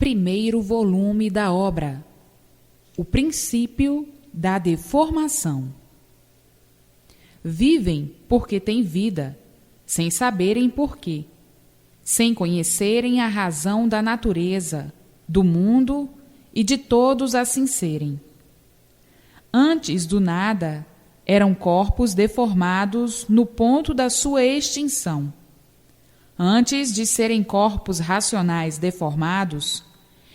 primeiro volume da obra, O Princípio da Deformação. Vivem porque têm vida, sem saberem porquê, sem conhecerem a razão da natureza, do mundo e de todos assim serem. Antes do nada, eram corpos deformados no ponto da sua extinção. Antes de serem corpos racionais deformados,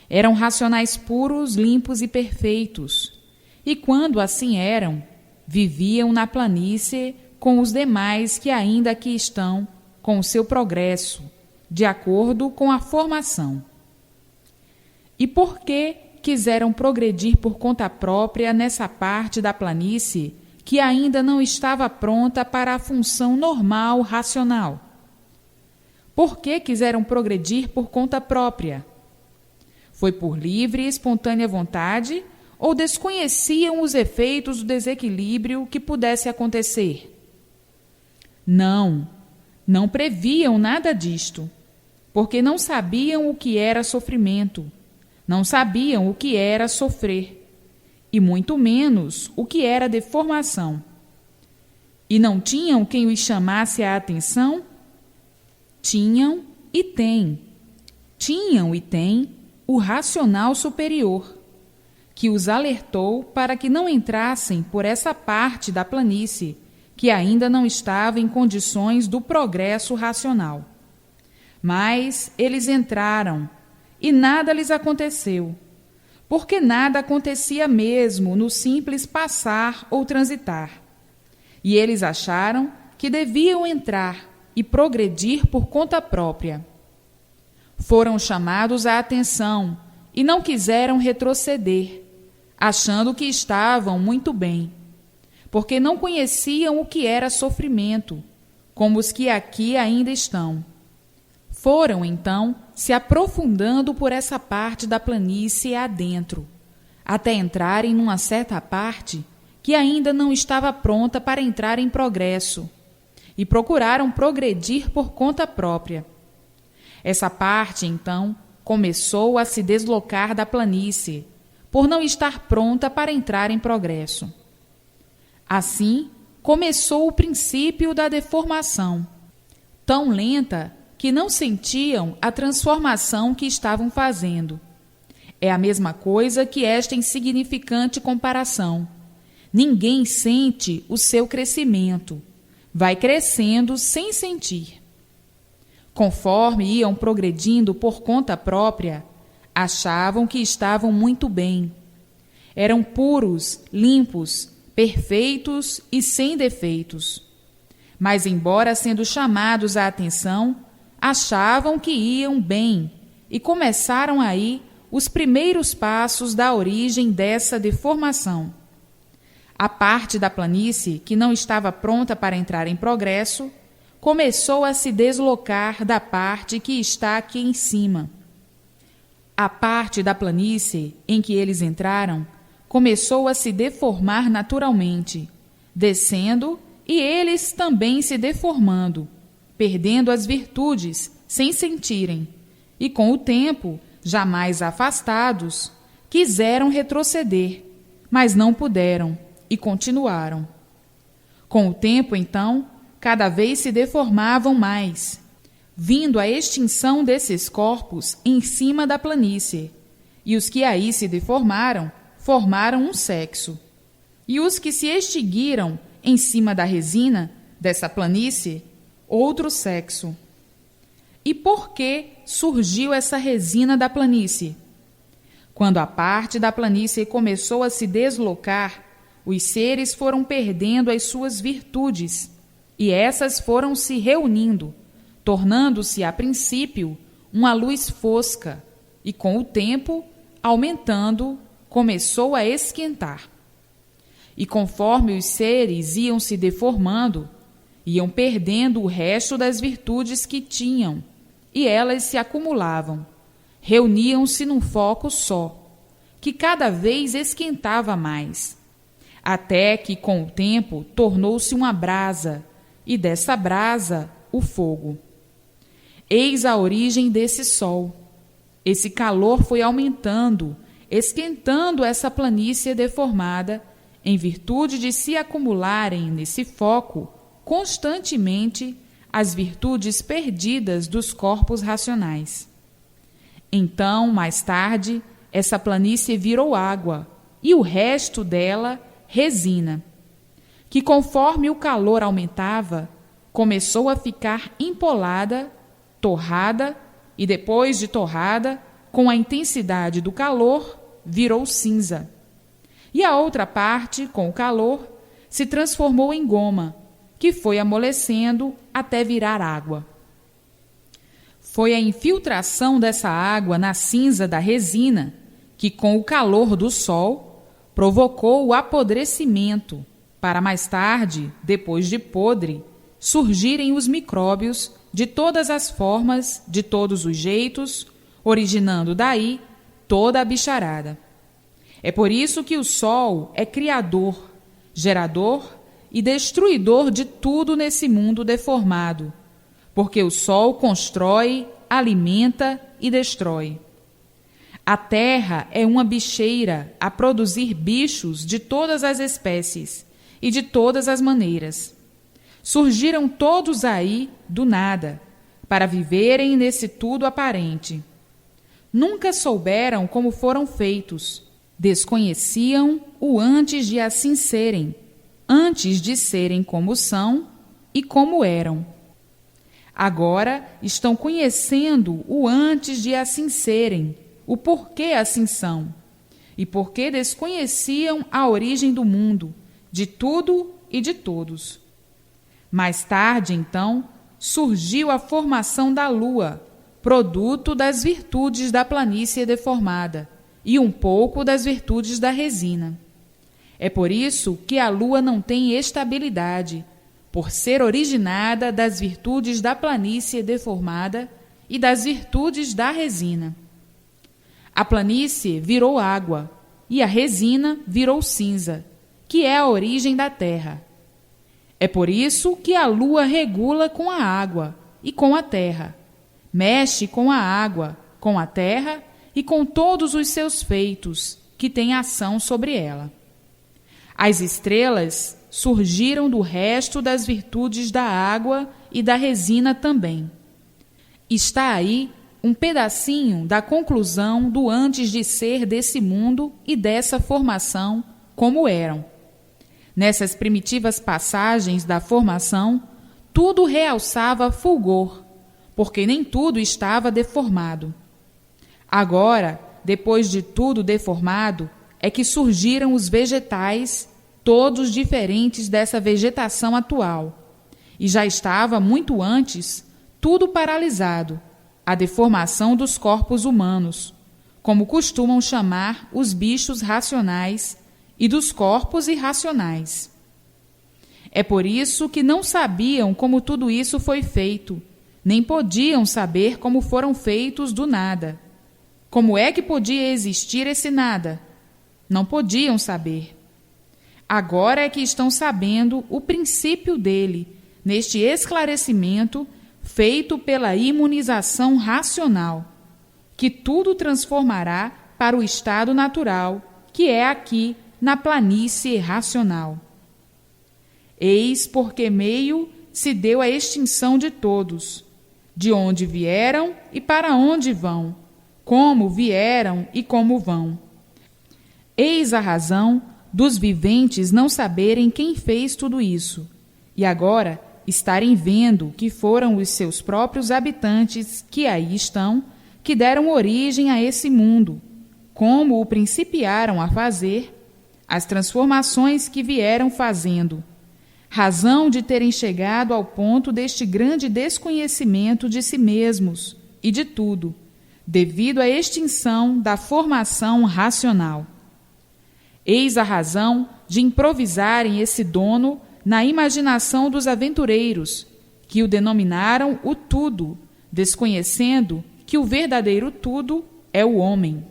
eram racionais puros, limpos e perfeitos, e quando assim eram, viviam na planície com os demais que ainda aqui estão com o seu progresso, de acordo com a formação. E por que quiseram progredir por conta própria nessa parte da planície que ainda não estava pronta para a função normal racional? Por que quiseram progredir por conta própria? Foi por livre e espontânea vontade ou desconheciam os efeitos do desequilíbrio que pudesse acontecer? Não previam nada disto, porque não sabiam o que era sofrimento, não sabiam o que era sofrer, e muito menos o que era deformação. E não tinham quem os chamasse a atenção? Tinham e têm o racional superior, que os alertou para que não entrassem por essa parte da planície que ainda não estava em condições do progresso racional. Mas eles entraram e nada lhes aconteceu, porque nada acontecia mesmo no simples passar ou transitar. E eles acharam que deviam entrar e progredir por conta própria. Foram chamados à atenção e não quiseram retroceder, achando que estavam muito bem, porque não conheciam o que era sofrimento, como os que aqui ainda estão. Foram, então, se aprofundando por essa parte da planície adentro, até entrarem numa certa parte que ainda não estava pronta para entrar em progresso, e procuraram progredir por conta própria. Essa parte, então, começou a se deslocar da planície, por não estar pronta para entrar em progresso. Assim, começou o princípio da deformação, tão lenta que não sentiam a transformação que estavam fazendo. É a mesma coisa que esta insignificante comparação. Ninguém sente o seu crescimento. Vai crescendo sem sentir. Conforme iam progredindo por conta própria, achavam que estavam muito bem. Eram puros, limpos, perfeitos e sem defeitos. Mas, embora sendo chamados à atenção, achavam que iam bem e começaram aí os primeiros passos da origem dessa deformação. A parte da planície que não estava pronta para entrar em progresso começou a se deslocar da parte que está aqui em cima. A parte da planície em que eles entraram começou a se deformar naturalmente, descendo e eles também se deformando, perdendo as virtudes sem sentirem, e com o tempo, já mais afastados, quiseram retroceder, mas não puderam e continuaram. Com o tempo, então, cada vez se deformavam mais, vindo a extinção desses corpos em cima da planície, e os que aí se deformaram, formaram um sexo. E os que se extinguiram em cima da resina dessa planície, outro sexo. E por que surgiu essa resina da planície? Quando a parte da planície começou a se deslocar, os seres foram perdendo as suas virtudes, e essas foram se reunindo, tornando-se, a princípio, uma luz fosca, e com o tempo, aumentando, começou a esquentar. E conforme os seres iam se deformando, iam perdendo o resto das virtudes que tinham, e elas se acumulavam, reuniam-se num foco só, que cada vez esquentava mais, até que, com o tempo, tornou-se uma brasa, e dessa brasa, o fogo. Eis a origem desse sol. esse calor foi aumentando, esquentando essa planície deformada, em virtude de se acumularem nesse foco constantemente as virtudes perdidas dos corpos racionais. Então, mais tarde, essa planície virou água e o resto dela resina, que conforme o calor aumentava, começou a ficar empolada, torrada e depois de torrada, com a intensidade do calor, virou cinza. E a outra parte, com o calor, se transformou em goma, que foi amolecendo até virar água. Foi a infiltração dessa água na cinza da resina que, com o calor do sol, provocou o apodrecimento, para mais tarde, depois de podre, surgirem os micróbios de todas as formas, de todos os jeitos, originando daí toda a bicharada. É por isso que o sol é criador, gerador e destruidor de tudo nesse mundo deformado, porque o sol constrói, alimenta e destrói. A terra é uma bicheira a produzir bichos de todas as espécies e de todas as maneiras. Surgiram todos aí do nada, para viverem nesse tudo aparente. Nunca souberam como foram feitos, desconheciam o antes de assim serem, antes de serem como são e como eram. Agora estão conhecendo o antes de assim serem, o porquê assim são, e porque desconheciam a origem do mundo, de tudo e de todos. Mais tarde, então, surgiu a formação da lua, produto das virtudes da planície deformada e um pouco das virtudes da resina. É por isso que a lua não tem estabilidade, por ser originada das virtudes da planície deformada e das virtudes da resina. A planície virou água e a resina virou cinza, que é a origem da terra. É por isso que a lua regula com a água e com a terra, mexe com a água, com a terra e com todos os seus feitos, que têm ação sobre ela. As estrelas surgiram do resto das virtudes da água e da resina também. Está aí um pedacinho da conclusão do antes de ser desse mundo e dessa formação como eram. Nessas primitivas passagens da formação, tudo realçava fulgor, porque nem tudo estava deformado. Agora, depois de tudo deformado, é que surgiram os vegetais, todos diferentes dessa vegetação atual. E já estava, muito antes, tudo paralisado, a deformação dos corpos humanos, como costumam chamar os bichos racionais, e dos corpos irracionais. É por isso que não sabiam como tudo isso foi feito, nem podiam saber como foram feitos do nada. Como é que podia existir esse nada? Não podiam saber. Agora é que estão sabendo o princípio dele, neste esclarecimento feito pela imunização racional, que tudo transformará para o estado natural, que é aqui na planície racional. Eis por que meio se deu a extinção de todos, de onde vieram e para onde vão, como vieram e como vão. Eis a razão dos viventes não saberem quem fez tudo isso, e agora estarem vendo que foram os seus próprios habitantes que aí estão, que deram origem a esse mundo, como o principiaram a fazer, as transformações que vieram fazendo, razão de terem chegado ao ponto deste grande desconhecimento de si mesmos e de tudo, devido à extinção da formação racional. Eis a razão de improvisarem esse dono na imaginação dos aventureiros, que o denominaram o tudo, desconhecendo que o verdadeiro tudo é o homem.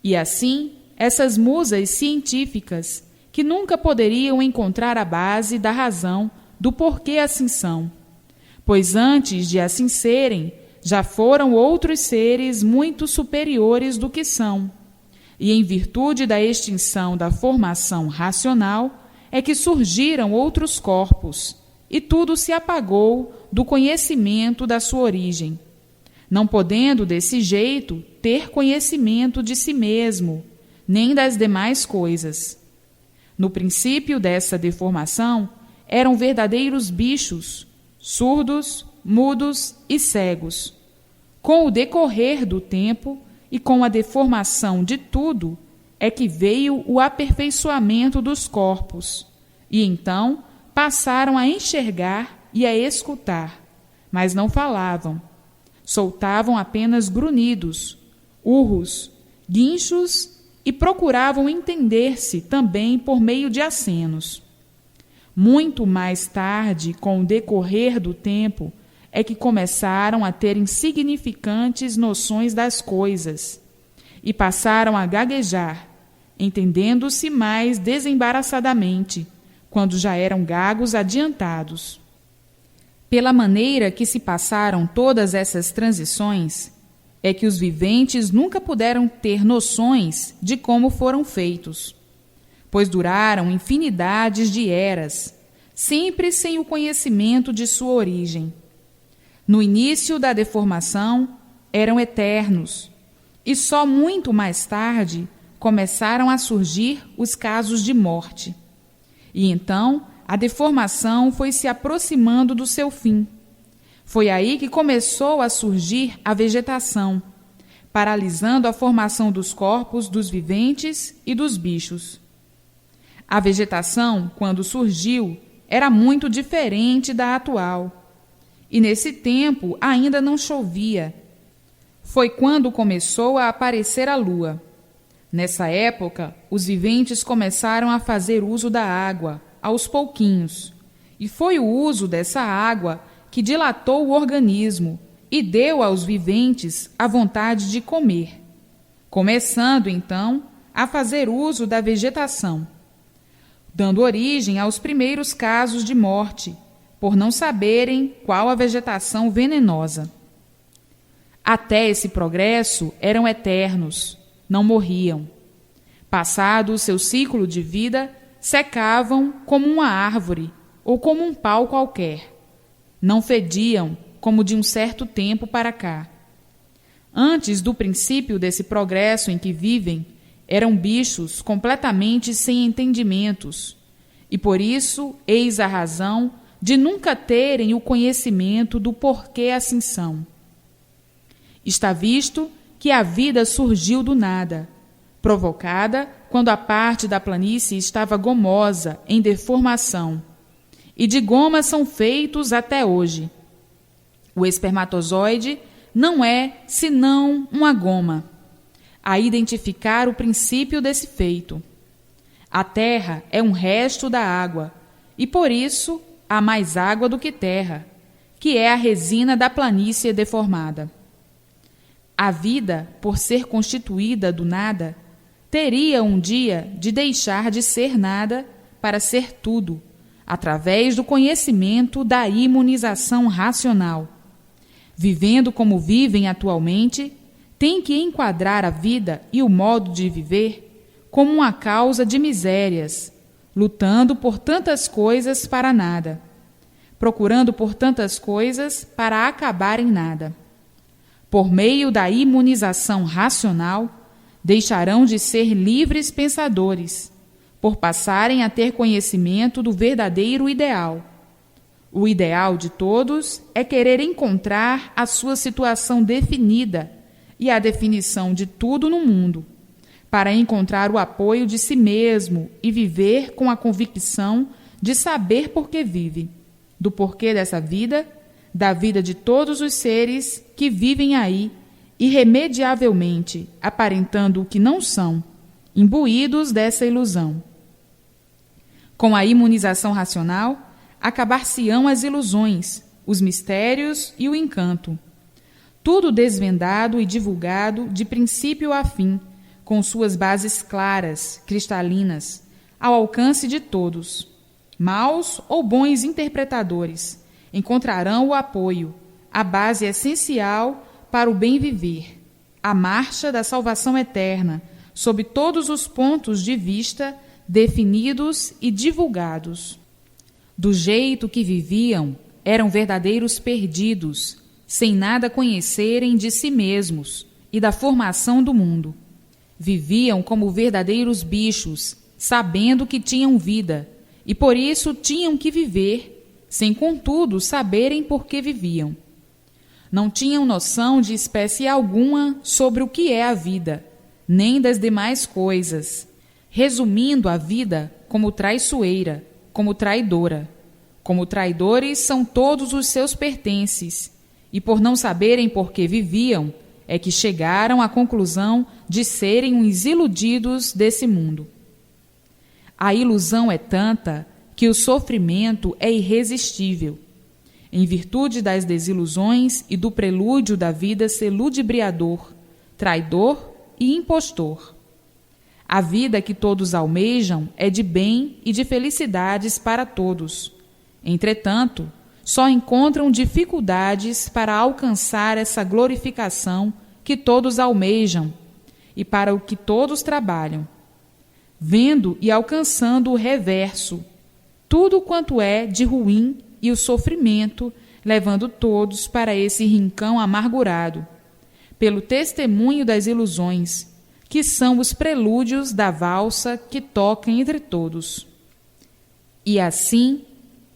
E assim, essas musas científicas, que nunca poderiam encontrar a base da razão do porquê assim são, pois antes de assim serem, já foram outros seres muito superiores do que são, e em virtude da extinção da formação racional é que surgiram outros corpos, e tudo se apagou do conhecimento da sua origem, não podendo desse jeito ter conhecimento de si mesmo, nem das demais coisas. No princípio dessa deformação, eram verdadeiros bichos, surdos, mudos e cegos. Com o decorrer do tempo e com a deformação de tudo, é que veio o aperfeiçoamento dos corpos, e então passaram a enxergar e a escutar, mas não falavam. Soltavam apenas grunhidos, urros, guinchos e procuravam entender-se também por meio de acenos. Muito mais tarde, com o decorrer do tempo, é que começaram a ter insignificantes noções das coisas e passaram a gaguejar, entendendo-se mais desembaraçadamente, quando já eram gagos adiantados. Pela maneira que se passaram todas essas transições, é que os viventes nunca puderam ter noções de como foram feitos, pois duraram infinidades de eras, sempre sem o conhecimento de sua origem. No início da deformação, eram eternos, e só muito mais tarde começaram a surgir os casos de morte. E então a deformação foi se aproximando do seu fim. Foi aí que começou a surgir a vegetação, paralisando a formação dos corpos dos viventes e dos bichos. A vegetação, quando surgiu, era muito diferente da atual. E nesse tempo ainda não chovia. Foi quando começou a aparecer a lua. Nessa época, os viventes começaram a fazer uso da água, aos pouquinhos, e foi o uso dessa água que dilatou o organismo e deu aos viventes a vontade de comer, começando, então, a fazer uso da vegetação, dando origem aos primeiros casos de morte, por não saberem qual a vegetação venenosa. Até esse progresso eram eternos, não morriam. Passado o seu ciclo de vida, secavam como uma árvore ou como um pau qualquer. Não fediam como de um certo tempo para cá. Antes do princípio desse progresso em que vivem, eram bichos completamente sem entendimentos, e por isso eis a razão de nunca terem o conhecimento do porquê assim são. Está visto que a vida surgiu do nada, provocada quando a parte da planície estava gomosa, em deformação, e de goma são feitos até hoje. O espermatozoide não é senão uma goma, a identificar o princípio desse feito. A terra é um resto da água, e por isso há mais água do que terra, que é a resina da planície deformada. A vida, por ser constituída do nada, teria um dia de deixar de ser nada para ser tudo, através do conhecimento da imunização racional. Vivendo como vivem atualmente, tem que enquadrar a vida e o modo de viver como uma causa de misérias, lutando por tantas coisas para nada, procurando por tantas coisas para acabar em nada. Por meio da imunização racional, deixarão de ser livres pensadores, por passarem a ter conhecimento do verdadeiro ideal. O ideal de todos é querer encontrar a sua situação definida e a definição de tudo no mundo, para encontrar o apoio de si mesmo e viver com a convicção de saber por que vive, do porquê dessa vida, da vida de todos os seres que vivem aí, irremediavelmente, aparentando o que não são, imbuídos dessa ilusão. Com a imunização racional, acabar-se-ão as ilusões, os mistérios e o encanto. Tudo desvendado e divulgado de princípio a fim, com suas bases claras, cristalinas, ao alcance de todos. Maus ou bons interpretadores encontrarão o apoio, a base essencial para o bem viver, a marcha da salvação eterna, sob todos os pontos de vista definidos e divulgados. Do jeito que viviam, eram verdadeiros perdidos, sem nada conhecerem de si mesmos e da formação do mundo. Viviam como verdadeiros bichos, sabendo que tinham vida, e por isso tinham que viver, sem contudo saberem por que viviam. Não tinham noção de espécie alguma sobre o que é a vida, nem das demais coisas, resumindo a vida como traiçoeira, como traidora. Como traidores são todos os seus pertences, e por não saberem por que viviam, é que chegaram à conclusão de serem uns iludidos desse mundo. A ilusão é tanta que o sofrimento é irresistível. Em virtude das desilusões e do prelúdio da vida ser ludibriador, traidor e impostor. A vida que todos almejam é de bem e de felicidades para todos. Entretanto, só encontram dificuldades para alcançar essa glorificação que todos almejam e para o que todos trabalham, vendo e alcançando o reverso, tudo quanto é de ruim e o sofrimento, levando todos para esse rincão amargurado, pelo testemunho das ilusões, que são os prelúdios da valsa que toca entre todos. E assim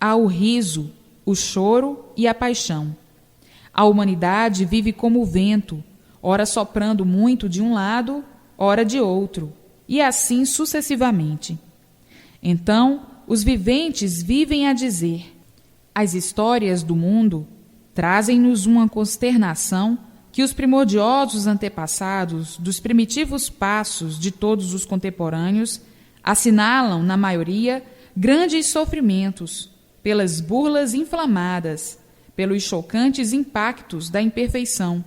há o riso, o choro e a paixão. A humanidade vive como o vento, ora soprando muito de um lado, ora de outro, e assim sucessivamente. Então, os viventes vivem a dizer: as histórias do mundo trazem-nos uma consternação que os primordiosos antepassados dos primitivos passos de todos os contemporâneos assinalam, na maioria, grandes sofrimentos, pelas burlas inflamadas, pelos chocantes impactos da imperfeição,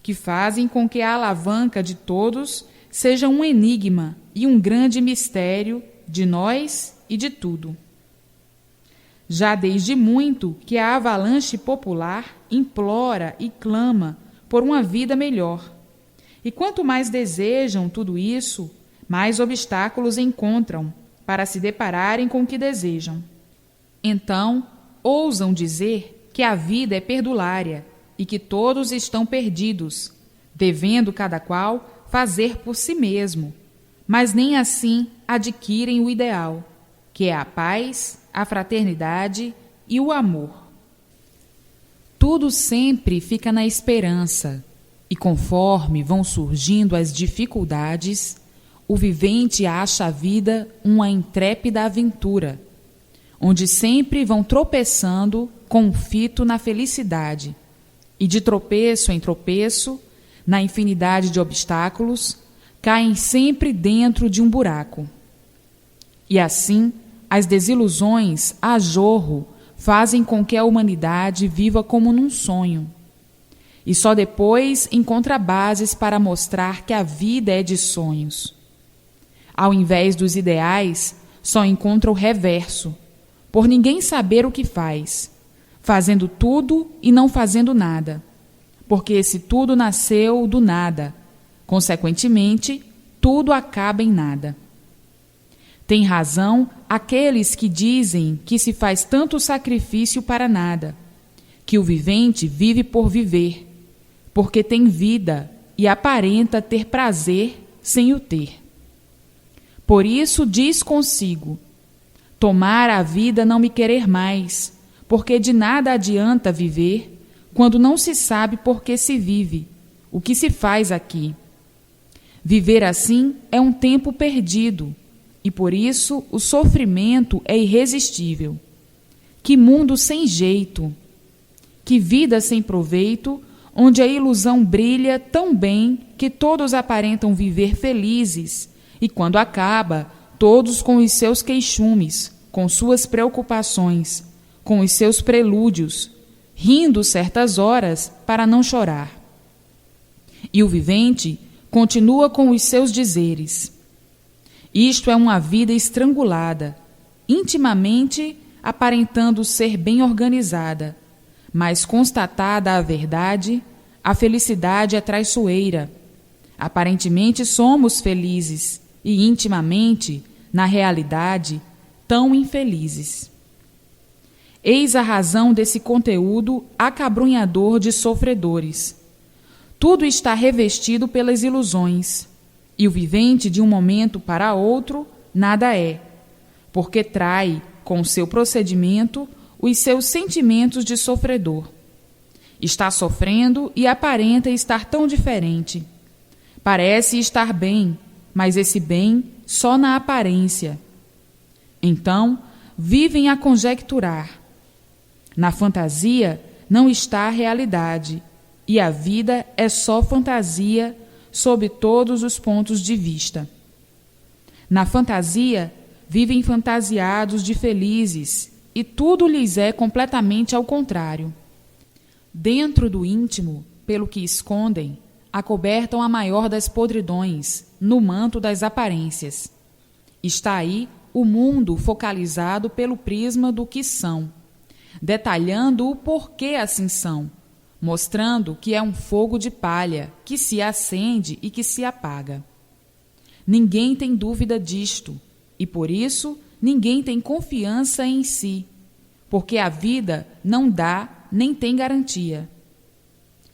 que fazem com que a alavanca de todos seja um enigma e um grande mistério de nós e de tudo. Já desde muito que a avalanche popular implora e clama por uma vida melhor. E quanto mais desejam tudo isso, mais obstáculos encontram para se depararem com o que desejam. Então, ousam dizer que a vida é perdulária e que todos estão perdidos, devendo cada qual fazer por si mesmo, mas nem assim adquirem o ideal, que é a paz, a fraternidade e o amor. Tudo sempre fica na esperança, e conforme vão surgindo as dificuldades, o vivente acha a vida uma intrépida aventura, onde sempre vão tropeçando com um fito na felicidade, e de tropeço em tropeço, na infinidade de obstáculos, caem sempre dentro de um buraco. E assim, as desilusões, a jorro, fazem com que a humanidade viva como num sonho. E só depois encontra bases para mostrar que a vida é de sonhos. Ao invés dos ideais, só encontra o reverso, por ninguém saber o que faz, fazendo tudo e não fazendo nada, porque esse tudo nasceu do nada, consequentemente, tudo acaba em nada. Tem razão aqueles que dizem que se faz tanto sacrifício para nada, que o vivente vive por viver, porque tem vida e aparenta ter prazer sem o ter. Por isso diz consigo: tomar a vida não me querer mais, porque de nada adianta viver quando não se sabe por que se vive, o que se faz aqui. Viver assim é um tempo perdido, e por isso o sofrimento é irresistível. Que mundo sem jeito! Que vida sem proveito, onde a ilusão brilha tão bem que todos aparentam viver felizes, e quando acaba, todos com os seus queixumes, com suas preocupações, com os seus prelúdios, rindo certas horas para não chorar. E o vivente continua com os seus dizeres. Isto é uma vida estrangulada, intimamente aparentando ser bem organizada, Mas constatada a verdade, a felicidade é traiçoeira. Aparentemente somos felizes e intimamente, na realidade, tão infelizes. Eis a razão desse conteúdo acabrunhador de sofredores. Tudo está revestido pelas ilusões, e o vivente de um momento para outro nada é, porque trai, com o seu procedimento, os seus sentimentos de sofredor. Está sofrendo e aparenta estar tão diferente. Parece estar bem, mas esse bem só na aparência. Então, vivem a conjecturar. Na fantasia não está a realidade, e a vida é só fantasia sob todos os pontos de vista. Na fantasia, vivem fantasiados de felizes, e tudo lhes é completamente ao contrário. Dentro do íntimo, pelo que escondem, acobertam a maior das podridões, no manto das aparências. Está aí o mundo focalizado pelo prisma do que são, detalhando o porquê assim são, mostrando que é um fogo de palha que se acende e que se apaga. Ninguém tem dúvida disto, e por isso ninguém tem confiança em si, porque a vida não dá nem tem garantia.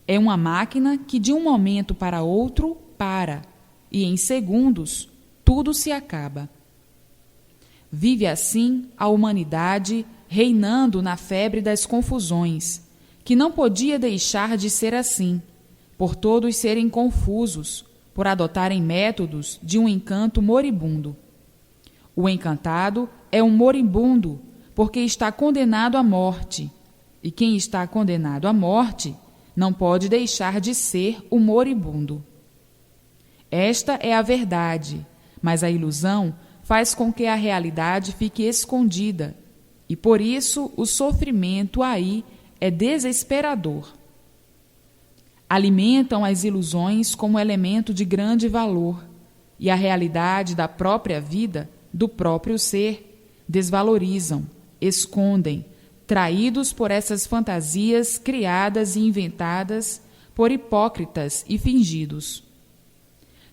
É uma máquina que de um momento para outro para, e em segundos tudo se acaba. Vive assim a humanidade reinando na febre das confusões, que não podia deixar de ser assim, por todos serem confusos, por adotarem métodos de um encanto moribundo. O encantado é um moribundo, porque está condenado à morte, e quem está condenado à morte não pode deixar de ser o moribundo. Esta é a verdade, mas a ilusão faz com que a realidade fique escondida, e por isso o sofrimento aí é desesperador. Alimentam as ilusões como elemento de grande valor, e a realidade da própria vida, do próprio ser, desvalorizam, escondem, traídos por essas fantasias criadas e inventadas por hipócritas e fingidos.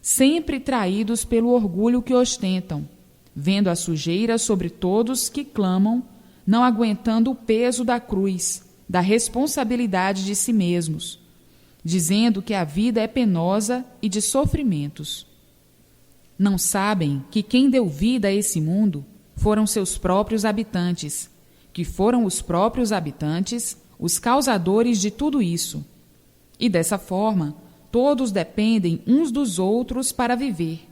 Sempre traídos pelo orgulho que ostentam, vendo a sujeira sobre todos que clamam, não aguentando o peso da cruz, da responsabilidade de si mesmos, dizendo que a vida é penosa e de sofrimentos. Não sabem que quem deu vida a esse mundo foram seus próprios habitantes, que foram os próprios habitantes os causadores de tudo isso. E dessa forma, todos dependem uns dos outros para viver,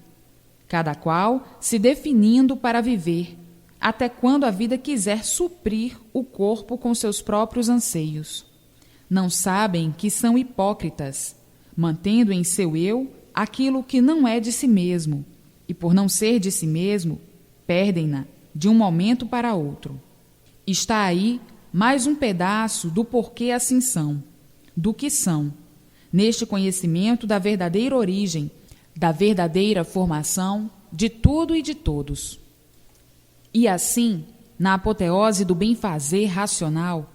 cada qual se definindo para viver, até quando a vida quiser suprir o corpo com seus próprios anseios. Não sabem que são hipócritas, mantendo em seu eu aquilo que não é de si mesmo, e por não ser de si mesmo, perdem-na de um momento para outro. Está aí mais um pedaço do porquê assim são, do que são, neste conhecimento da verdadeira origem, da verdadeira formação de tudo e de todos. E assim, na apoteose do bem-fazer racional,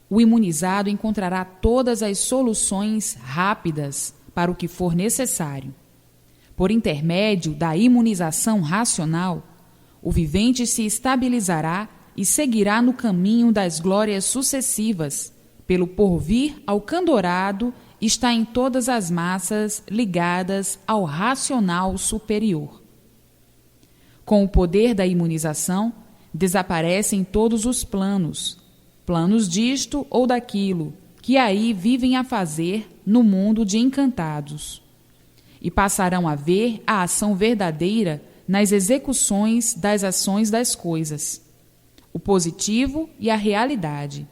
o imunizado encontrará todas as soluções rápidas para o que for necessário. Por intermédio da imunização racional, o vivente se estabilizará e seguirá no caminho das glórias sucessivas, pelo porvir alcandorado está em todas as massas ligadas ao racional superior. Com o poder da imunização, desaparecem todos os planos disto ou daquilo, que aí vivem a fazer no mundo de encantados, e passarão a ver a ação verdadeira nas execuções das ações das coisas, o positivo e a realidade.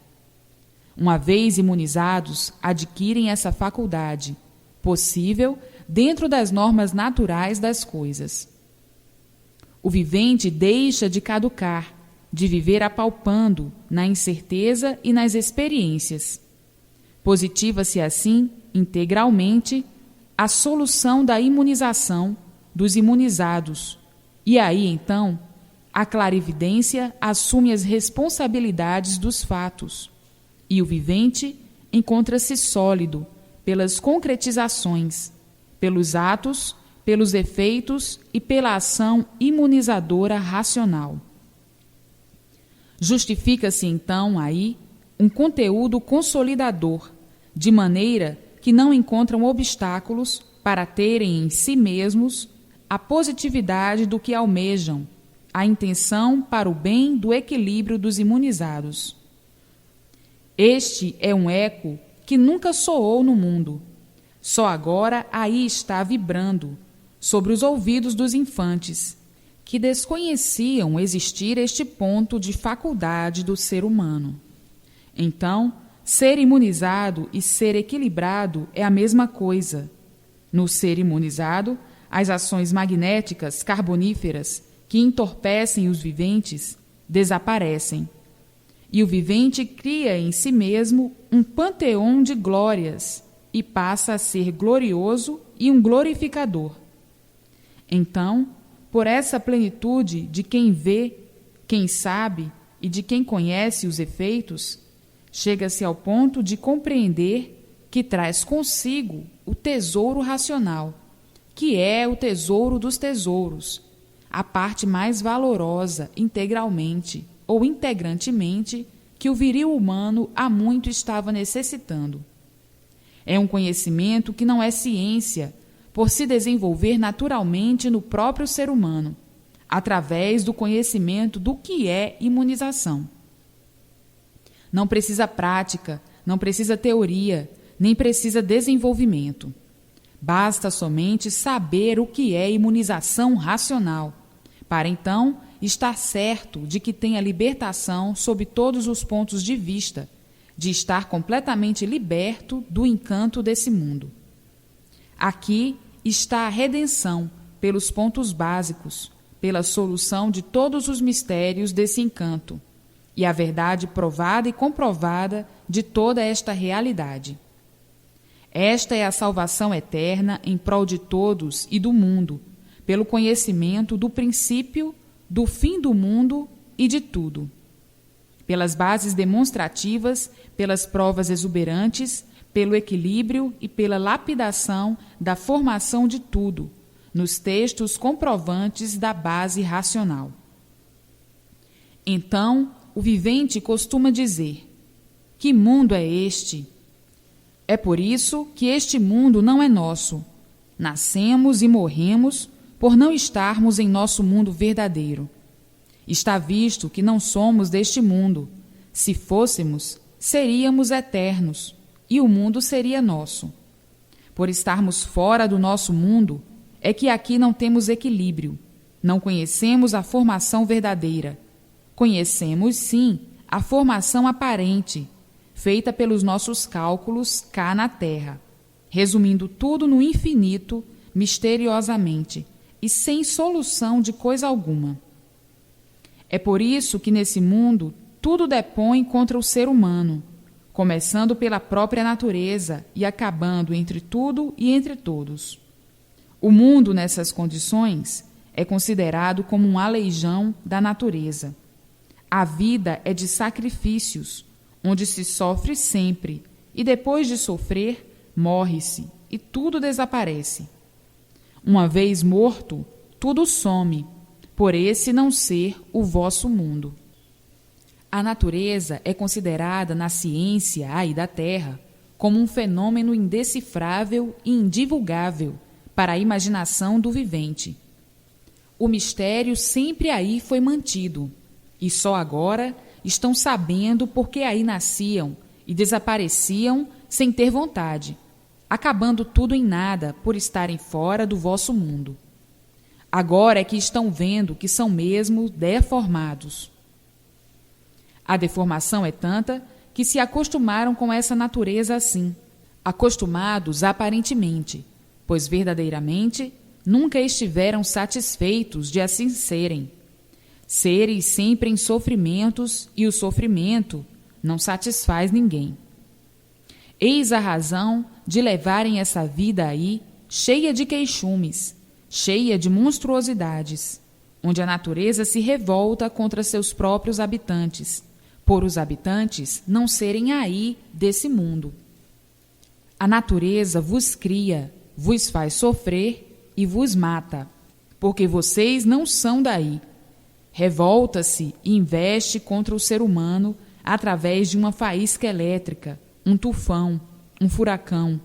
Uma vez imunizados, adquirem essa faculdade, possível dentro das normas naturais das coisas. O vivente deixa de caducar, de viver apalpando na incerteza e nas experiências. Positiva-se assim, integralmente, a solução da imunização dos imunizados, e aí, então, a clarividência assume as responsabilidades dos fatos, e o vivente encontra-se sólido pelas concretizações, pelos atos, pelos efeitos e pela ação imunizadora racional. Justifica-se então aí um conteúdo consolidador, de maneira que não encontram obstáculos para terem em si mesmos a positividade do que almejam, a intenção para o bem do equilíbrio dos imunizados. Este é um eco que nunca soou no mundo. Só agora aí está vibrando, sobre os ouvidos dos infantes, que desconheciam existir este ponto de faculdade do ser humano. Então, ser imunizado e ser equilibrado é a mesma coisa. No ser imunizado, as ações magnéticas carboníferas que entorpecem os viventes desaparecem. E o vivente cria em si mesmo um panteão de glórias e passa a ser glorioso e um glorificador. Então, por essa plenitude de quem vê, quem sabe e de quem conhece os efeitos, chega-se ao ponto de compreender que traz consigo o tesouro racional, que é o tesouro dos tesouros, a parte mais valorosa integralmente ou integrantemente que o viril humano há muito estava necessitando. É um conhecimento que não é ciência, por se desenvolver naturalmente no próprio ser humano, através do conhecimento do que é imunização. Não precisa prática, não precisa teoria, nem precisa desenvolvimento. Basta somente saber o que é imunização racional, para então estar certo de que tem a libertação sob todos os pontos de vista, de estar completamente liberto do encanto desse mundo. Aqui está a redenção pelos pontos básicos, pela solução de todos os mistérios desse encanto, e a verdade provada e comprovada de toda esta realidade. Esta é a salvação eterna em prol de todos e do mundo, pelo conhecimento do princípio, do fim do mundo e de tudo. Pelas bases demonstrativas, pelas provas exuberantes, pelo equilíbrio e pela lapidação da formação de tudo, nos textos comprovantes da base racional. Então, o vivente costuma dizer: que mundo é este? É por isso que este mundo não é nosso. Nascemos e morremos por não estarmos em nosso mundo verdadeiro. Está visto que não somos deste mundo. Se fôssemos, seríamos eternos, e o mundo seria nosso. Por estarmos fora do nosso mundo, é que aqui não temos equilíbrio, não conhecemos a formação verdadeira. Conhecemos, sim, a formação aparente, feita pelos nossos cálculos cá na Terra, resumindo tudo no infinito, misteriosamente, e sem solução de coisa alguma. É por isso que nesse mundo tudo depõe contra o ser humano, começando pela própria natureza e acabando entre tudo e entre todos. O mundo, nessas condições, é considerado como um aleijão da natureza. A vida é de sacrifícios, onde se sofre sempre, e depois de sofrer, morre-se, e tudo desaparece. Uma vez morto, tudo some, por esse não ser o vosso mundo. A natureza é considerada na ciência aí da Terra como um fenômeno indecifrável e indivulgável para a imaginação do vivente. O mistério sempre aí foi mantido, e só agora estão sabendo por que aí nasciam e desapareciam sem ter vontade, acabando tudo em nada por estarem fora do vosso mundo. Agora é que estão vendo que são mesmo deformados. A deformação é tanta que se acostumaram com essa natureza assim, acostumados aparentemente, pois verdadeiramente nunca estiveram satisfeitos de assim serem. Seres sempre em sofrimentos, e o sofrimento não satisfaz ninguém. Eis a razão de levarem essa vida aí cheia de queixumes, cheia de monstruosidades, onde a natureza se revolta contra seus próprios habitantes, por os habitantes não serem aí desse mundo. A natureza vos cria, vos faz sofrer e vos mata, porque vocês não são daí. Revolta-se e investe contra o ser humano através de uma faísca elétrica, um tufão, um furacão,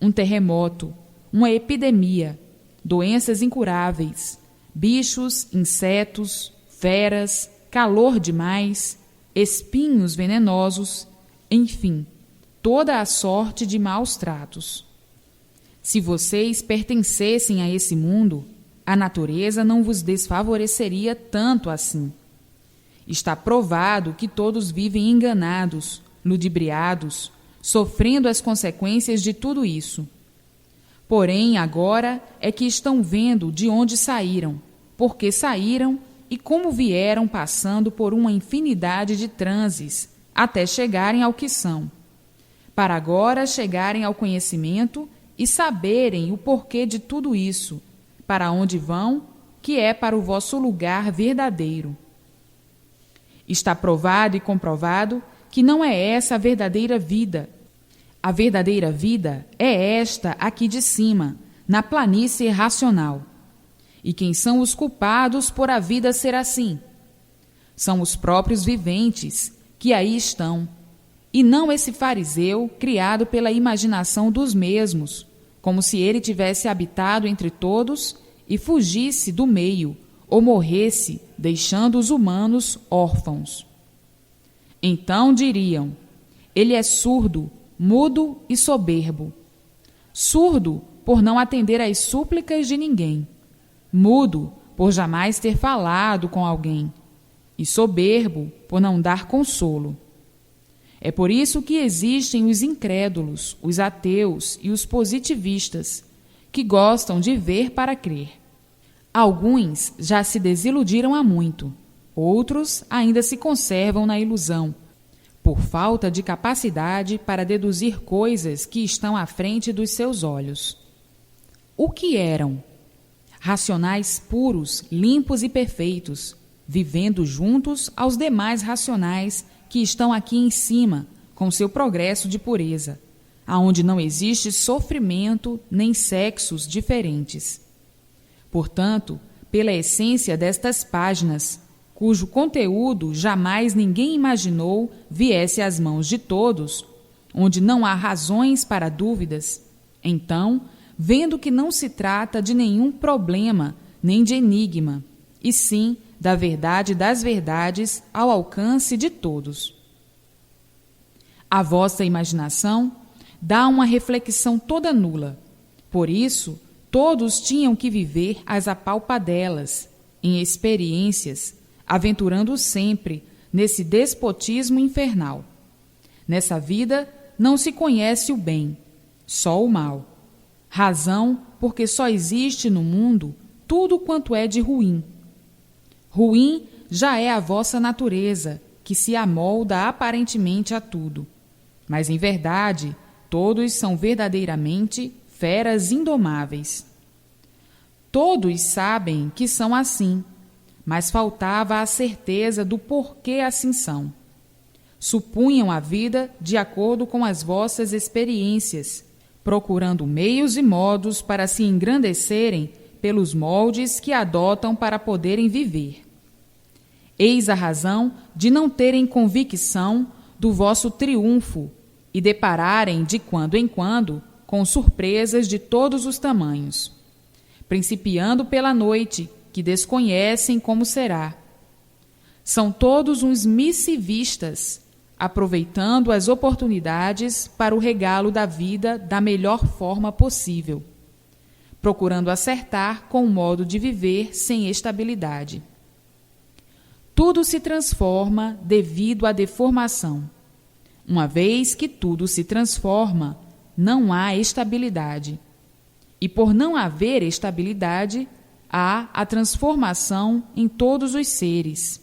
um terremoto, uma epidemia, doenças incuráveis, bichos, insetos, feras, calor demais, espinhos venenosos, enfim, toda a sorte de maus tratos. Se vocês pertencessem a esse mundo, a natureza não vos desfavoreceria tanto assim. Está provado que todos vivem enganados, ludibriados, sofrendo as consequências de tudo isso. Porém, agora é que estão vendo de onde saíram, por que saíram e como vieram passando por uma infinidade de transes até chegarem ao que são, para agora chegarem ao conhecimento e saberem o porquê de tudo isso, para onde vão, que é para o vosso lugar verdadeiro. Está provado e comprovado que não é essa a verdadeira vida. A verdadeira vida é esta aqui de cima, na planície racional. E quem são os culpados por a vida ser assim? São os próprios viventes, que aí estão, e não esse fariseu criado pela imaginação dos mesmos, como se ele tivesse habitado entre todos e fugisse do meio, ou morresse, deixando os humanos órfãos. Então diriam: ele é surdo, mudo e soberbo. Surdo por não atender às súplicas de ninguém, mudo por jamais ter falado com alguém, e soberbo por não dar consolo. É por isso que existem os incrédulos, os ateus e os positivistas, que gostam de ver para crer. Alguns já se desiludiram há muito, outros ainda se conservam na ilusão, por falta de capacidade para deduzir coisas que estão à frente dos seus olhos. O que eram? Racionais puros, limpos e perfeitos, vivendo juntos aos demais racionais que estão aqui em cima, com seu progresso de pureza, aonde não existe sofrimento nem sexos diferentes. Portanto, pela essência destas páginas, cujo conteúdo jamais ninguém imaginou viesse às mãos de todos, onde não há razões para dúvidas, então, vendo que não se trata de nenhum problema nem de enigma, e sim da verdade das verdades ao alcance de todos. A vossa imaginação dá uma reflexão toda nula. Por isso, todos tinham que viver às apalpadelas, em experiências, aventurando sempre nesse despotismo infernal. Nessa vida não se conhece o bem, só o mal. Razão porque só existe no mundo tudo quanto é de ruim. Ruim já é a vossa natureza, que se amolda aparentemente a tudo. Mas, em verdade, todos são verdadeiramente feras indomáveis. Todos sabem que são assim, mas faltava a certeza do porquê assim são. Supunham a vida de acordo com as vossas experiências, procurando meios e modos para se engrandecerem pelos moldes que adotam para poderem viver. Eis a razão de não terem convicção do vosso triunfo e depararem de quando em quando com surpresas de todos os tamanhos, principiando pela noite, que desconhecem como será. São todos uns missivistas, aproveitando as oportunidades para o regalo da vida da melhor forma possível, procurando acertar com o modo de viver sem estabilidade. Tudo se transforma devido à deformação. Uma vez que tudo se transforma, não há estabilidade. E por não haver estabilidade, há a transformação em todos os seres.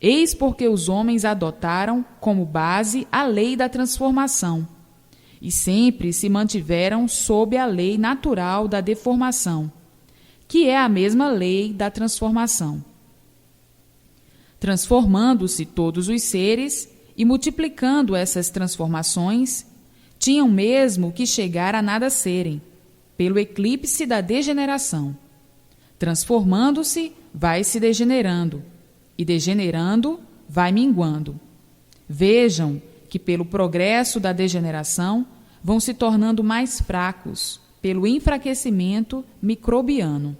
Eis porque os homens adotaram como base a lei da transformação, e sempre se mantiveram sob a lei natural da deformação, que é a mesma lei da transformação. Transformando-se todos os seres e multiplicando essas transformações, tinham mesmo que chegar a nada serem, pelo eclipse da degeneração. Transformando-se, vai se degenerando, e degenerando, vai minguando. Vejam que, pelo progresso da degeneração, vão se tornando mais fracos, pelo enfraquecimento microbiano.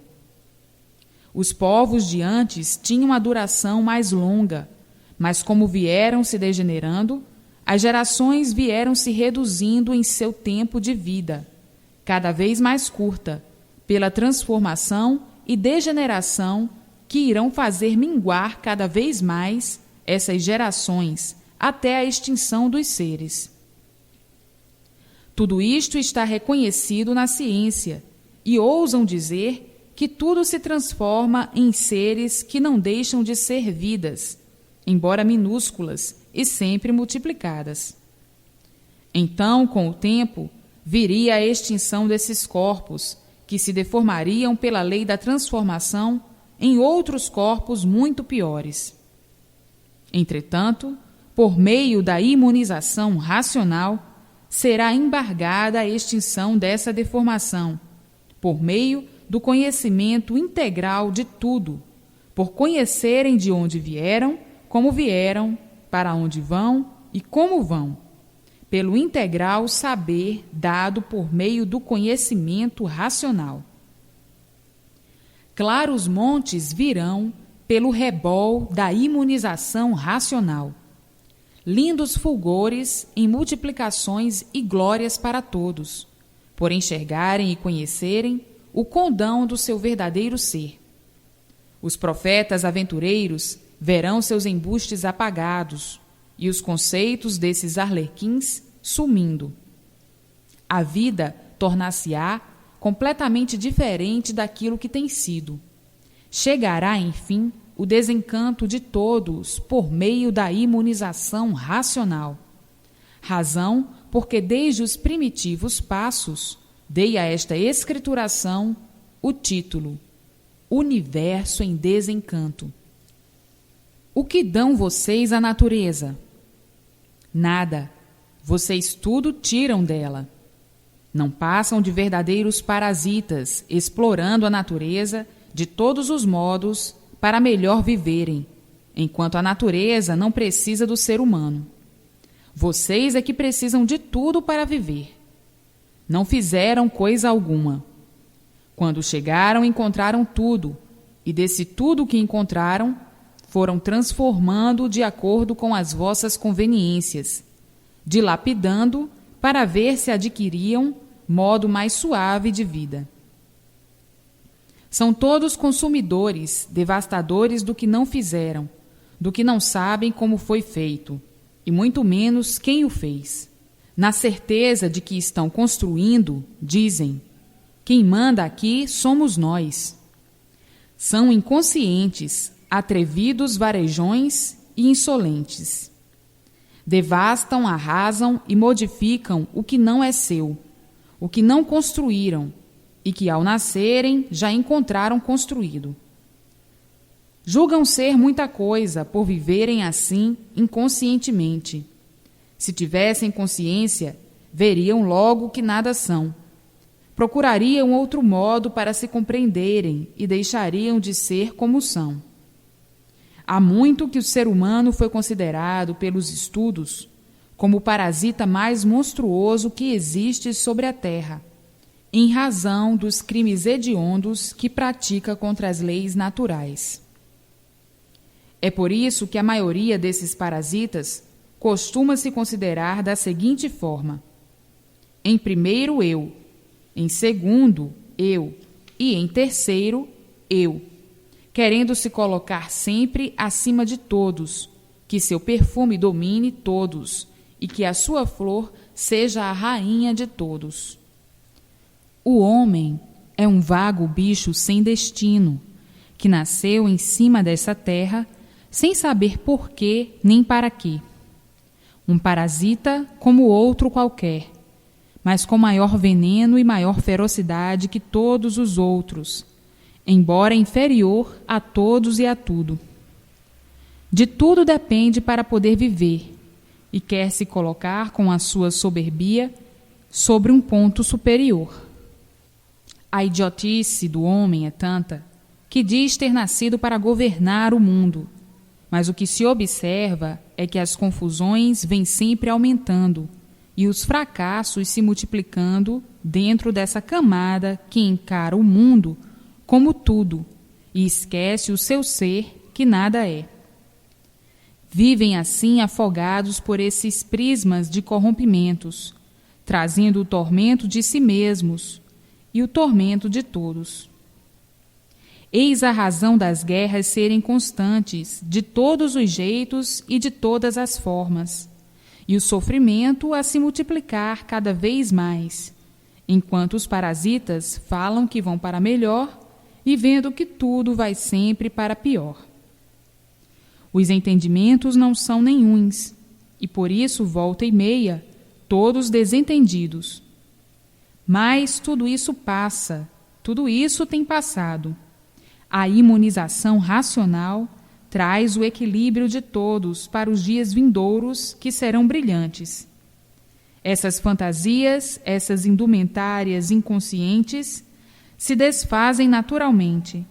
Os povos de antes tinham a duração mais longa, mas como vieram se degenerando, as gerações vieram se reduzindo em seu tempo de vida, cada vez mais curta, pela transformação e degeneração que irão fazer minguar cada vez mais essas gerações até a extinção dos seres. Tudo isto está reconhecido na ciência e ousam dizer que tudo se transforma em seres que não deixam de ser vidas, embora minúsculas e sempre multiplicadas. Então, com o tempo, viria a extinção desses corpos, que se deformariam pela lei da transformação em outros corpos muito piores. Entretanto, por meio da imunização racional, será embargada a extinção dessa deformação, por meio do conhecimento integral de tudo, por conhecerem de onde vieram, como vieram, para onde vão e como vão, pelo integral saber dado por meio do conhecimento racional. Claros montes virão pelo rebol da imunização racional, lindos fulgores em multiplicações e glórias para todos, por enxergarem e conhecerem o condão do seu verdadeiro ser. Os profetas aventureiros verão seus embustes apagados e os conceitos desses arlequins sumindo. A vida tornar-se-á completamente diferente daquilo que tem sido. Chegará, enfim, o desencanto de todos por meio da imunização racional. Razão porque desde os primitivos passos dei a esta escrituração o título Universo em Desencanto. O que dão vocês à natureza? Nada. Vocês tudo tiram dela. Não passam de verdadeiros parasitas, explorando a natureza de todos os modos para melhor viverem, enquanto a natureza não precisa do ser humano. Vocês é que precisam de tudo para viver. Não fizeram coisa alguma. Quando chegaram, encontraram tudo, e desse tudo que encontraram, foram transformando de acordo com as vossas conveniências, dilapidando para ver se adquiriam modo mais suave de vida. São todos consumidores, devastadores do que não fizeram, do que não sabem como foi feito, e muito menos quem o fez. Na certeza de que estão construindo, dizem: quem manda aqui somos nós. São inconscientes, atrevidos varejões e insolentes. Devastam, arrasam e modificam o que não é seu, o que não construíram e que, ao nascerem, já encontraram construído. Julgam ser muita coisa por viverem assim inconscientemente. Se tivessem consciência, veriam logo que nada são. Procurariam outro modo para se compreenderem e deixariam de ser como são. Há muito que o ser humano foi considerado pelos estudos como o parasita mais monstruoso que existe sobre a Terra, em razão dos crimes hediondos que pratica contra as leis naturais. É por isso que a maioria desses parasitas costuma se considerar da seguinte forma: em primeiro, eu; em segundo, eu; e em terceiro, eu, querendo se colocar sempre acima de todos, que seu perfume domine todos e que a sua flor seja a rainha de todos. O homem é um vago bicho sem destino, que nasceu em cima dessa terra sem saber por quê nem para quê. Um parasita como outro qualquer, mas com maior veneno e maior ferocidade que todos os outros, embora inferior a todos e a tudo. De tudo depende para poder viver, e quer se colocar com a sua soberbia sobre um ponto superior. A idiotice do homem é tanta que diz ter nascido para governar o mundo, mas o que se observa é que as confusões vêm sempre aumentando e os fracassos se multiplicando dentro dessa camada que encara o mundo como tudo e esquece o seu ser que nada é. Vivem assim afogados por esses prismas de corrompimentos, trazendo o tormento de si mesmos e o tormento de todos. Eis a razão das guerras serem constantes, de todos os jeitos e de todas as formas, e o sofrimento a se multiplicar cada vez mais, enquanto os parasitas falam que vão para melhor e vendo que tudo vai sempre para pior. Os entendimentos não são nenhuns, e por isso, volta e meia, todos desentendidos. Mas tudo isso passa, tudo isso tem passado. A imunização racional traz o equilíbrio de todos para os dias vindouros que serão brilhantes. Essas fantasias, essas indumentárias inconscientes, se desfazem naturalmente,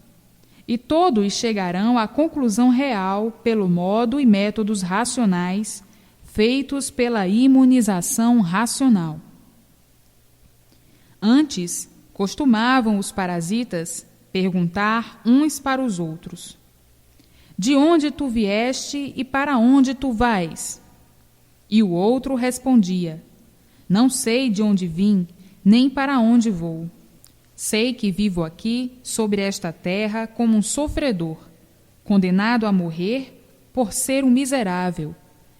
e todos chegarão à conclusão real pelo modo e métodos racionais feitos pela imunização racional. Antes, costumavam os parasitas perguntar uns para os outros: de onde tu vieste e para onde tu vais? E o outro respondia: não sei de onde vim, nem para onde vou. Sei que vivo aqui, sobre esta terra, como um sofredor, condenado a morrer por ser um miserável,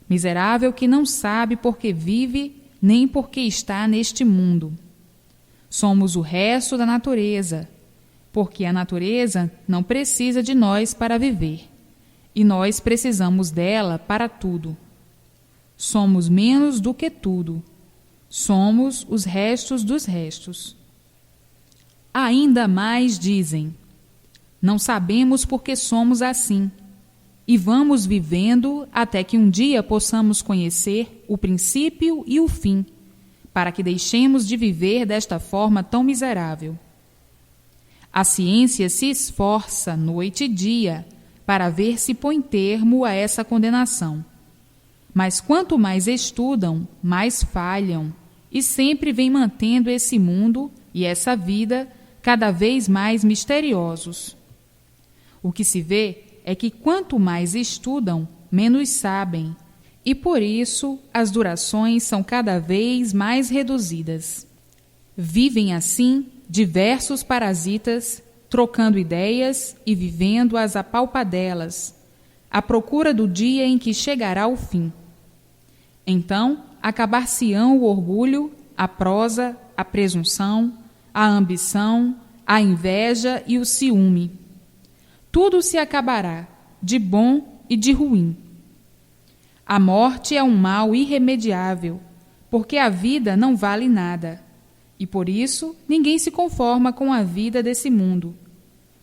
miserável que não sabe por que vive, nem por que está neste mundo. Somos o resto da natureza, porque a natureza não precisa de nós para viver, e nós precisamos dela para tudo. Somos menos do que tudo. Somos os restos dos restos. Ainda mais dizem: não sabemos por que somos assim, e vamos vivendo até que um dia possamos conhecer o princípio e o fim, para que deixemos de viver desta forma tão miserável. A ciência se esforça noite e dia para ver se põe termo a essa condenação. Mas quanto mais estudam, mais falham, e sempre vem mantendo esse mundo e essa vida cada vez mais misteriosos. O que se vê é que quanto mais estudam, menos sabem, e por isso as durações são cada vez mais reduzidas. Vivem assim diversos parasitas, trocando ideias e vivendo as apalpadelas, à procura do dia em que chegará o fim. Então, acabar-se-ão o orgulho, a prosa, a presunção, a ambição, a inveja e o ciúme. Tudo se acabará, de bom e de ruim. A morte é um mal irremediável, porque a vida não vale nada, e por isso ninguém se conforma com a vida desse mundo.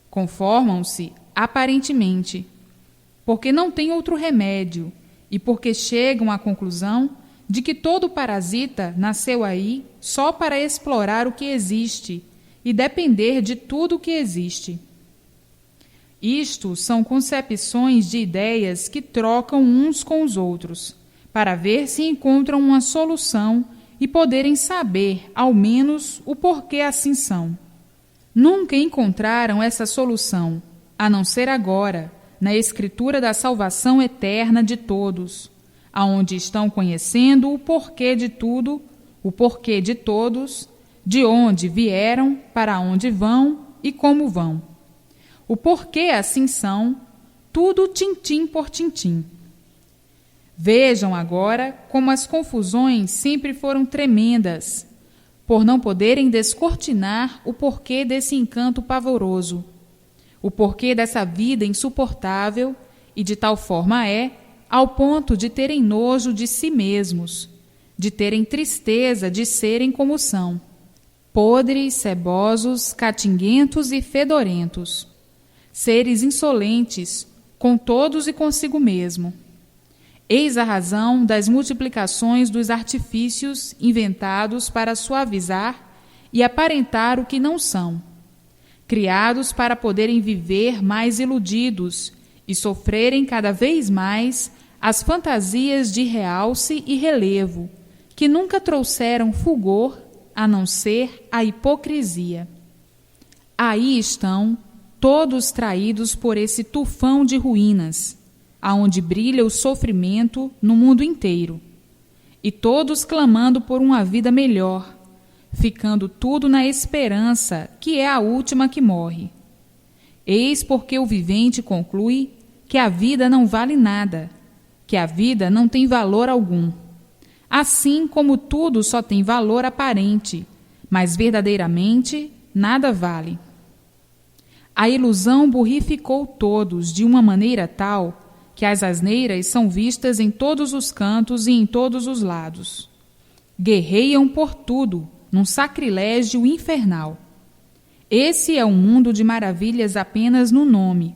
Conformam-se aparentemente, porque não tem outro remédio, e porque chegam à conclusão de que todo parasita nasceu aí só para explorar o que existe e depender de tudo o que existe. Isto são concepções de ideias que trocam uns com os outros, para ver se encontram uma solução e poderem saber, ao menos, o porquê assim são. Nunca encontraram essa solução, a não ser agora, na escritura da salvação eterna de todos, aonde estão conhecendo o porquê de tudo, o porquê de todos, de onde vieram, para onde vão e como vão. O porquê assim são, tudo tintim por tintim. Vejam agora como as confusões sempre foram tremendas, por não poderem descortinar o porquê desse encanto pavoroso, o porquê dessa vida insuportável, e de tal forma ao ponto de terem nojo de si mesmos, de terem tristeza de serem como são, podres, cebosos, catinguentos e fedorentos, seres insolentes, com todos e consigo mesmo. Eis a razão das multiplicações dos artifícios inventados para suavizar e aparentar o que não são, criados para poderem viver mais iludidos e sofrerem cada vez mais as fantasias de realce e relevo, que nunca trouxeram fulgor a não ser a hipocrisia. Aí estão todos traídos por esse tufão de ruínas, aonde brilha o sofrimento no mundo inteiro, e todos clamando por uma vida melhor, ficando tudo na esperança que é a última que morre. Eis porque o vivente conclui que a vida não vale nada, que a vida não tem valor algum, assim como tudo só tem valor aparente, mas verdadeiramente nada vale. A ilusão burrificou todos de uma maneira tal que as asneiras são vistas em todos os cantos e em todos os lados. Guerreiam por tudo, num sacrilégio infernal. Esse é um mundo de maravilhas apenas no nome,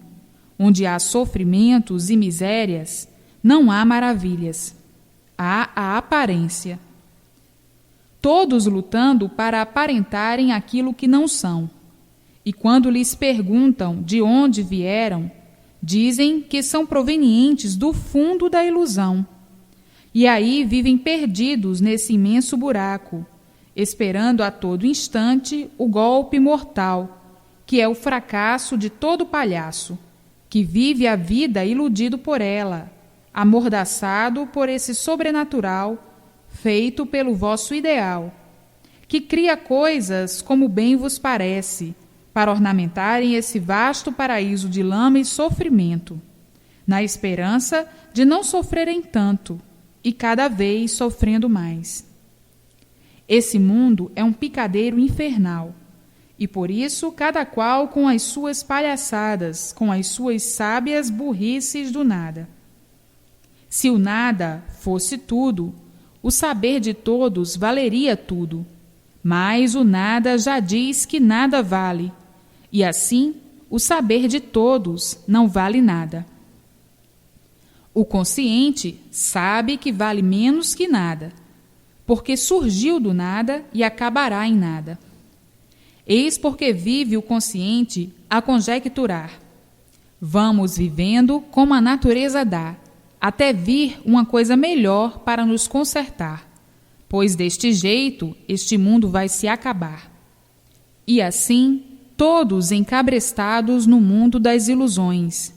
onde há sofrimentos e misérias, não há maravilhas. Há a aparência. Todos lutando para aparentarem aquilo que não são. E quando lhes perguntam de onde vieram, dizem que são provenientes do fundo da ilusão. E aí vivem perdidos nesse imenso buraco, esperando a todo instante o golpe mortal, que é o fracasso de todo palhaço, que vive a vida iludido por ela, amordaçado por esse sobrenatural feito pelo vosso ideal, que cria coisas como bem vos parece, para ornamentarem esse vasto paraíso de lama e sofrimento, na esperança de não sofrerem tanto, e cada vez sofrendo mais. Esse mundo é um picadeiro infernal, e por isso cada qual com as suas palhaçadas, com as suas sábias burrices do nada. Se o nada fosse tudo, o saber de todos valeria tudo, mas o nada já diz que nada vale, e assim o saber de todos não vale nada. O consciente sabe que vale menos que nada, porque surgiu do nada e acabará em nada. Eis porque vive o consciente a conjecturar. Vamos vivendo como a natureza dá, até vir uma coisa melhor para nos consertar, pois deste jeito este mundo vai se acabar. E assim, todos encabrestados no mundo das ilusões,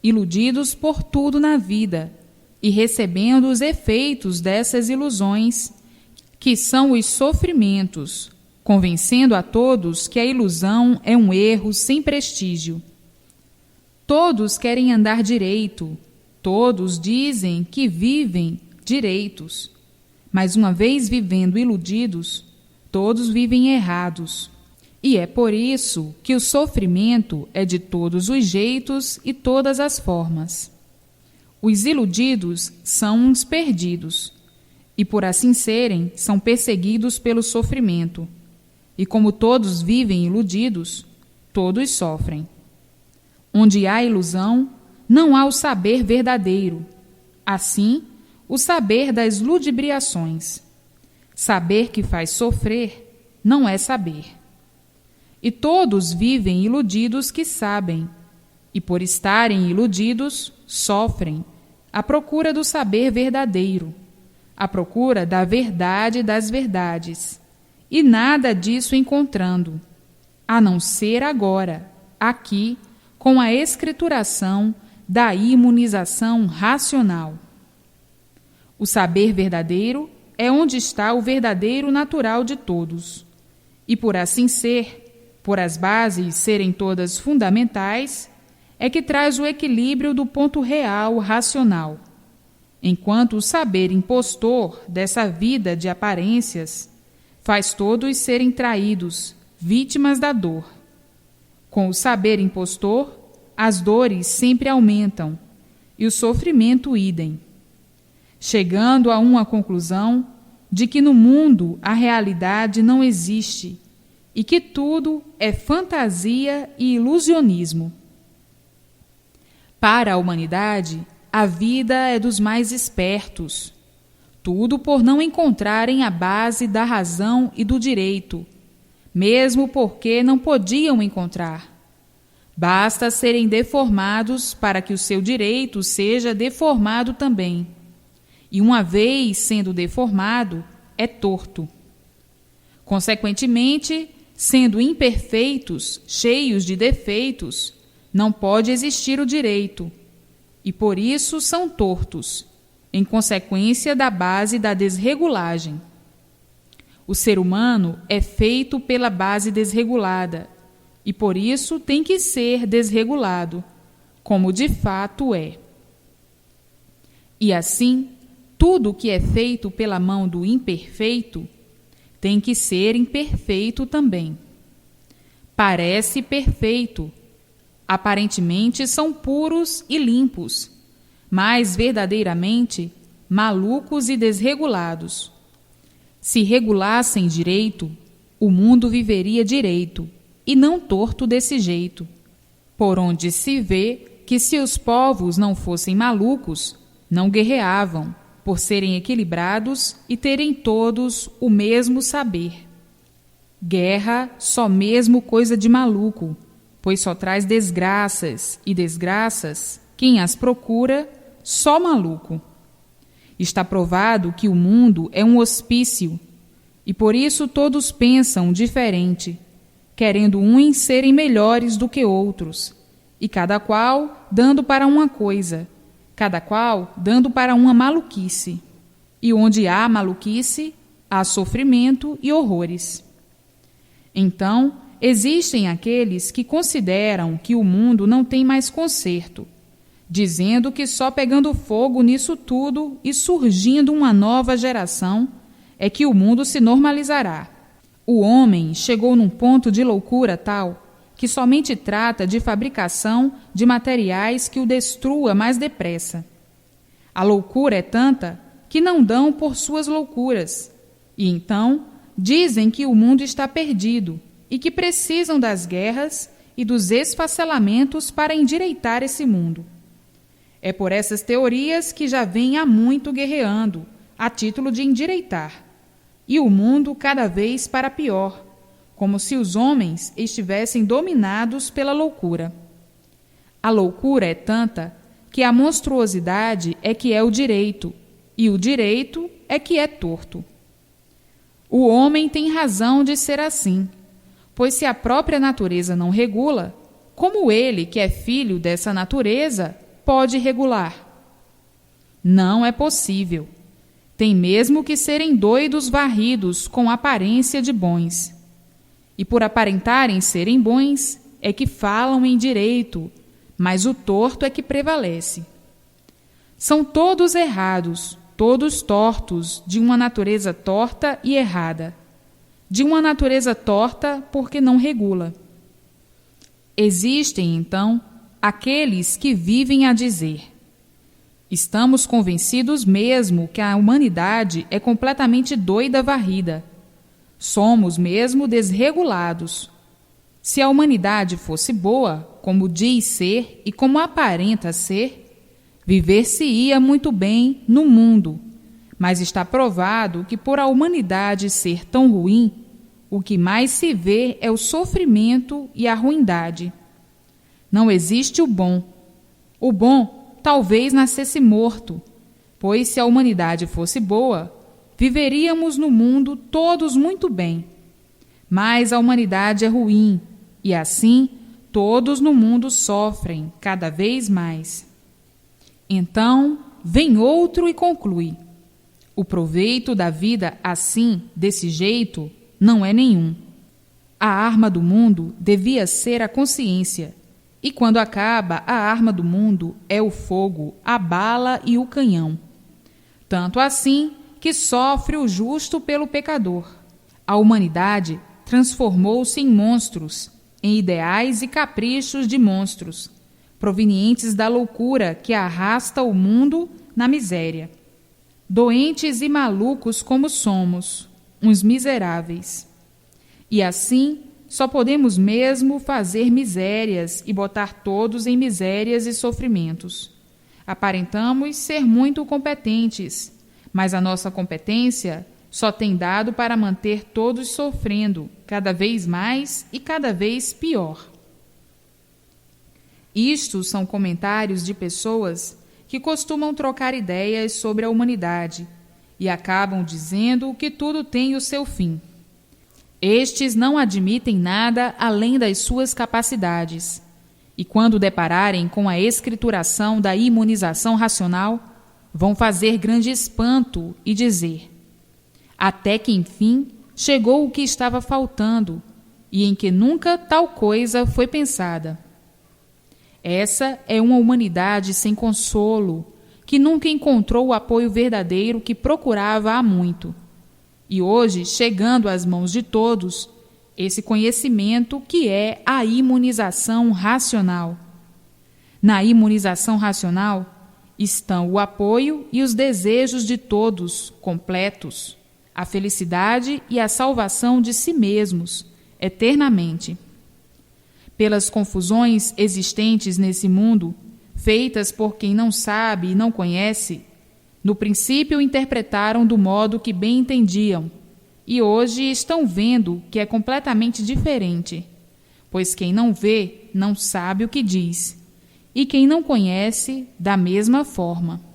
iludidos por tudo na vida e recebendo os efeitos dessas ilusões, que são os sofrimentos, convencendo a todos que a ilusão é um erro sem prestígio. Todos querem andar direito, todos dizem que vivem direitos, mas uma vez vivendo iludidos, todos vivem errados. E é por isso que o sofrimento é de todos os jeitos e todas as formas. Os iludidos são uns perdidos, e por assim serem, são perseguidos pelo sofrimento. E como todos vivem iludidos, todos sofrem. Onde há ilusão, não há o saber verdadeiro. Assim, o saber das ludibriações. Saber que faz sofrer não é saber. E todos vivem iludidos que sabem, e por estarem iludidos, sofrem, à procura do saber verdadeiro, à procura da verdade das verdades, e nada disso encontrando, a não ser agora, aqui, com a escrituração da imunização racional. O saber verdadeiro é onde está o verdadeiro natural de todos, e por assim ser, por as bases serem todas fundamentais, é que traz o equilíbrio do ponto real racional, enquanto o saber impostor dessa vida de aparências faz todos serem traídos, vítimas da dor. Com o saber impostor, as dores sempre aumentam, e o sofrimento idem, chegando a uma conclusão de que no mundo a realidade não existe, e que tudo é fantasia e ilusionismo. Para a humanidade, a vida é dos mais espertos. Tudo por não encontrarem a base da razão e do direito, mesmo porque não podiam encontrar. Basta serem deformados para que o seu direito seja deformado também. E uma vez sendo deformado, é torto. Consequentemente, sendo imperfeitos, cheios de defeitos, não pode existir o direito, e por isso são tortos, em consequência da base da desregulagem. O ser humano é feito pela base desregulada, e por isso tem que ser desregulado, como de fato é. E assim, tudo que é feito pela mão do imperfeito tem que ser imperfeito também. Parece perfeito, aparentemente são puros e limpos, mas verdadeiramente malucos e desregulados. Se regulassem direito, o mundo viveria direito, e não torto desse jeito. Por onde se vê que se os povos não fossem malucos, não guerreavam, por serem equilibrados e terem todos o mesmo saber. Guerra só mesmo coisa de maluco, pois só traz desgraças, e desgraças, quem as procura, só maluco. Está provado que o mundo é um hospício, e por isso todos pensam diferente, querendo uns serem melhores do que outros, e cada qual dando para uma coisa, cada qual dando para uma maluquice. E onde há maluquice, há sofrimento e horrores. Então, existem aqueles que consideram que o mundo não tem mais conserto, dizendo que só pegando fogo nisso tudo e surgindo uma nova geração é que o mundo se normalizará. O homem chegou num ponto de loucura tal que somente trata de fabricação de materiais que o destrua mais depressa. A loucura é tanta que não dão por suas loucuras, e então dizem que o mundo está perdido e que precisam das guerras e dos esfacelamentos para endireitar esse mundo. É por essas teorias que já vem há muito guerreando, a título de endireitar, e o mundo cada vez para pior, como se os homens estivessem dominados pela loucura. A loucura é tanta que a monstruosidade é que é o direito, e o direito é que é torto. O homem tem razão de ser assim, pois se a própria natureza não regula, como ele, que é filho dessa natureza, pode regular? Não é possível. Tem mesmo que serem doidos varridos com aparência de bons. E por aparentarem serem bons, é que falam em direito, mas o torto é que prevalece. São todos errados, todos tortos, de uma natureza torta e errada. De uma natureza torta porque não regula. Existem, então, aqueles que vivem a dizer: estamos convencidos mesmo que a humanidade é completamente doida varrida. Somos mesmo desregulados. Se a humanidade fosse boa, como diz ser e como aparenta ser, viver-se-ia muito bem no mundo. Mas está provado que por a humanidade ser tão ruim, o que mais se vê é o sofrimento e a ruindade. Não existe o bom. O bom talvez nascesse morto, pois se a humanidade fosse boa, viveríamos no mundo todos muito bem. Mas a humanidade é ruim, e assim todos no mundo sofrem cada vez mais. Então vem outro e conclui: o proveito da vida assim, desse jeito, não é nenhum. A arma do mundo devia ser a consciência, e quando acaba a arma do mundo é o fogo, a bala e o canhão. Tanto assim que sofre o justo pelo pecador. A humanidade transformou-se em monstros, em ideais e caprichos de monstros, provenientes da loucura que arrasta o mundo na miséria. Doentes e malucos como somos, uns miseráveis. E assim só podemos mesmo fazer misérias e botar todos em misérias e sofrimentos. Aparentamos ser muito competentes, mas a nossa competência só tem dado para manter todos sofrendo, cada vez mais e cada vez pior. Isto são comentários de pessoas que costumam trocar ideias sobre a humanidade e acabam dizendo que tudo tem o seu fim. Estes não admitem nada além das suas capacidades. E quando depararem com a escrituração da imunização racional, vão fazer grande espanto e dizer: até que enfim chegou o que estava faltando e em que nunca tal coisa foi pensada. Essa é uma humanidade sem consolo, que nunca encontrou o apoio verdadeiro que procurava há muito. E hoje, chegando às mãos de todos, esse conhecimento que é a imunização racional. Na imunização racional estão o apoio e os desejos de todos, completos, a felicidade e a salvação de si mesmos, eternamente. Pelas confusões existentes nesse mundo, feitas por quem não sabe e não conhece, no princípio interpretaram do modo que bem entendiam, e hoje estão vendo que é completamente diferente, pois quem não vê não sabe o que diz, e quem não conhece, da mesma forma.